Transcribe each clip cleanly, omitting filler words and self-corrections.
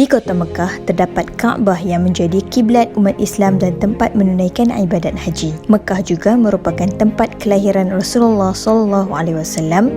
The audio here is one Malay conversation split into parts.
Di kota Mekah terdapat Kaabah yang menjadi kiblat umat Islam dan tempat menunaikan ibadat haji. Mekah juga merupakan tempat kelahiran Rasulullah SAW.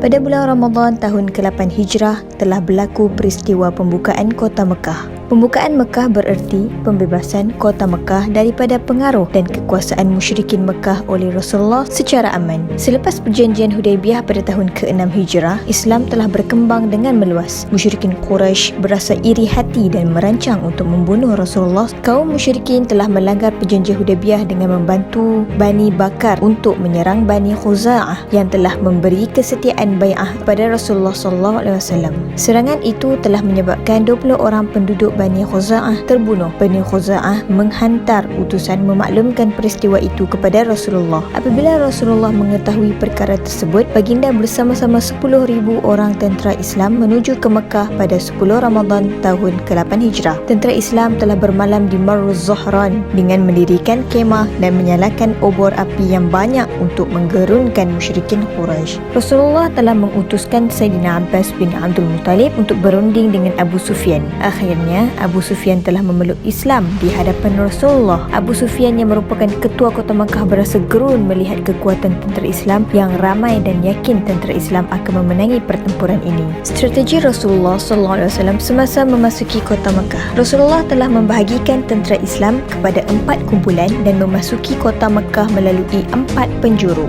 Pada bulan Ramadan tahun ke-8 Hijrah telah berlaku peristiwa pembukaan kota Mekah. Pembukaan Mekah bererti pembebasan kota Mekah daripada pengaruh dan kekuasaan musyrikin Mekah oleh Rasulullah secara aman. Selepas perjanjian Hudaibiyah pada tahun ke-6 Hijrah, Islam telah berkembang dengan meluas. Musyrikin Quraisy berasa iri hati dan merancang untuk membunuh Rasulullah. Kaum musyrikin telah melanggar perjanjian Hudaibiyah dengan membantu Bani Bakar untuk menyerang Bani Khuza'ah yang telah memberi kesetiaan bai'ah kepada Rasulullah SAW. Serangan itu telah menyebabkan 20 orang penduduk Bani Khuza'ah terbunuh. Bani Khuza'ah menghantar utusan memaklumkan peristiwa itu kepada Rasulullah. Apabila Rasulullah mengetahui perkara tersebut, baginda bersama-sama 10,000 orang tentera Islam menuju ke Mekah pada 10 Ramadan tahun ke-8 Hijrah. Tentera Islam telah bermalam di Marruz Zahran dengan mendirikan kemah dan menyalakan obor api yang banyak untuk menggerunkan musyrikin Quraisy. Rasulullah telah mengutuskan Sayyidina Abbas bin Abdul Muttalib untuk berunding dengan Abu Sufyan. Akhirnya Abu Sufyan telah memeluk Islam di hadapan Rasulullah. Abu Sufyan yang merupakan ketua kota Makkah berasa gerun melihat kekuatan tentera Islam yang ramai dan yakin tentera Islam akan memenangi pertempuran ini. Strategi Rasulullah SAW semasa memasuki kota Makkah. Rasulullah telah membahagikan tentera Islam kepada 4 kumpulan dan memasuki kota Makkah melalui 4 penjuru.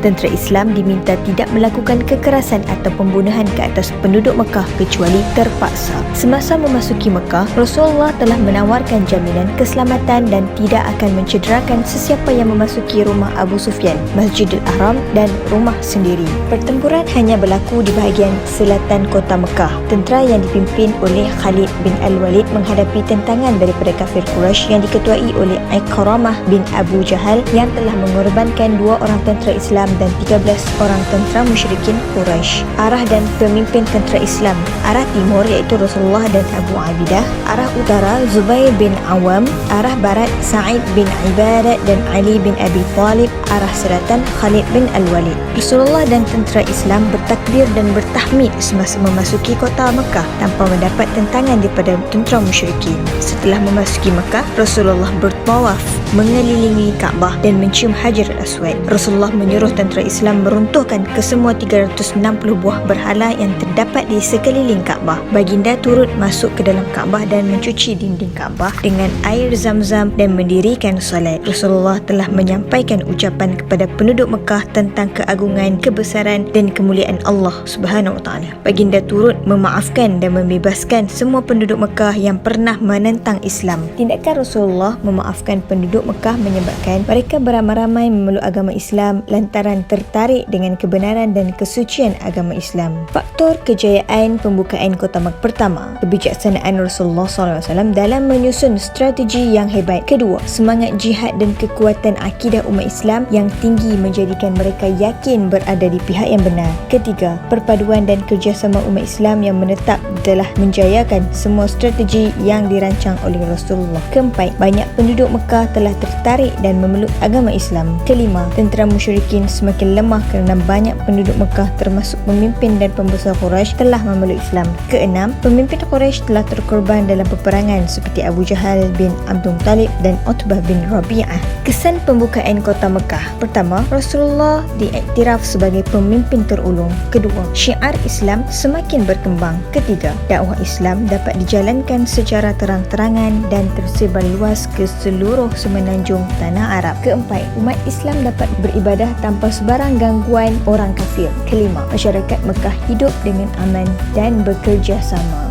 Tentera Islam diminta tidak melakukan kekerasan atau pembunuhan ke atas penduduk Makkah kecuali terpaksa. Semasa memasuki Mekah, Rasulullah telah menawarkan jaminan keselamatan dan tidak akan mencederakan sesiapa yang memasuki rumah Abu Sufyan, Masjidil Haram dan rumah sendiri. Pertempuran hanya berlaku di bahagian selatan kota Mekah. Tentera yang dipimpin oleh Khalid bin Al-Walid menghadapi tentangan daripada kafir Quraisy yang diketuai oleh Ikramah bin Abu Jahal yang telah mengorbankan 2 orang tentera Islam dan 13 orang tentera musyrikin Quraisy. Arah dan pemimpin tentera Islam. Arah timur iaitu Rasulullah dan Abu Abidah, arah utara Zubair bin Awam, arah barat Sa'id bin Ibadah dan Ali bin Abi Talib, arah selatan Khalid bin Al-Walid. Rasulullah dan tentera Islam bertakbir dan bertahmid semasa memasuki kota Mekah tanpa mendapat tentangan daripada tentera musyrikin. Setelah memasuki Mekah, Rasulullah bertawaf mengelilingi Kaabah dan mencium Hajar Aswad. Rasulullah menyuruh tentera Islam meruntuhkan kesemua 360 buah berhala yang terdapat di sekeliling Kaabah. Baginda turut masuk ke dalam Kaabah dan mencuci dinding Kaabah dengan air Zam-Zam dan mendirikan solat. Rasulullah telah menyampaikan ucapan kepada penduduk Mekah tentang keagungan, kebesaran dan kemuliaan Allah Subhanahu Wa Taala. Baginda turut memaafkan dan membebaskan semua penduduk Mekah yang pernah menentang Islam. Tindakan Rasulullah memaafkan penduduk Mekah menyebabkan mereka beramai-ramai memeluk agama Islam lantaran tertarik dengan kebenaran dan kesucian agama Islam. Faktor kejayaan pembukaan kota Mekah. Pertama, kebijaksanaan Rasulullah SAW dalam menyusun strategi yang hebat. Kedua, semangat jihad dan kekuatan akidah umat Islam yang tinggi menjadikan mereka yakin berada di pihak yang benar. Ketiga, perpaduan dan kerjasama umat Islam yang menetap telah menjayakan semua strategi yang dirancang oleh Rasulullah. Keempat, banyak penduduk Mekah telah tertarik dan memeluk agama Islam. Kelima, tentera musyrikin semakin lemah kerana banyak penduduk Mekah termasuk pemimpin dan pembesar Quraisy telah memeluk Islam. Keenam, pemimpin Quraisy telah terkorban dalam peperangan seperti Abu Jahal bin Abdul Muttalib dan Utbah bin Rabi'ah. Kesan pembukaan kota Mekah. Pertama, Rasulullah diiktiraf sebagai pemimpin terulung. Kedua, syiar Islam semakin berkembang. Ketiga, dakwah Islam dapat dijalankan secara terang-terangan dan tersebar luas ke seluruh semenanjung tanah Arab. Keempat, umat Islam dapat beribadah tanpa sebarang gangguan orang kafir. Kelima, masyarakat Mekah hidup dengan aman dan bekerjasama.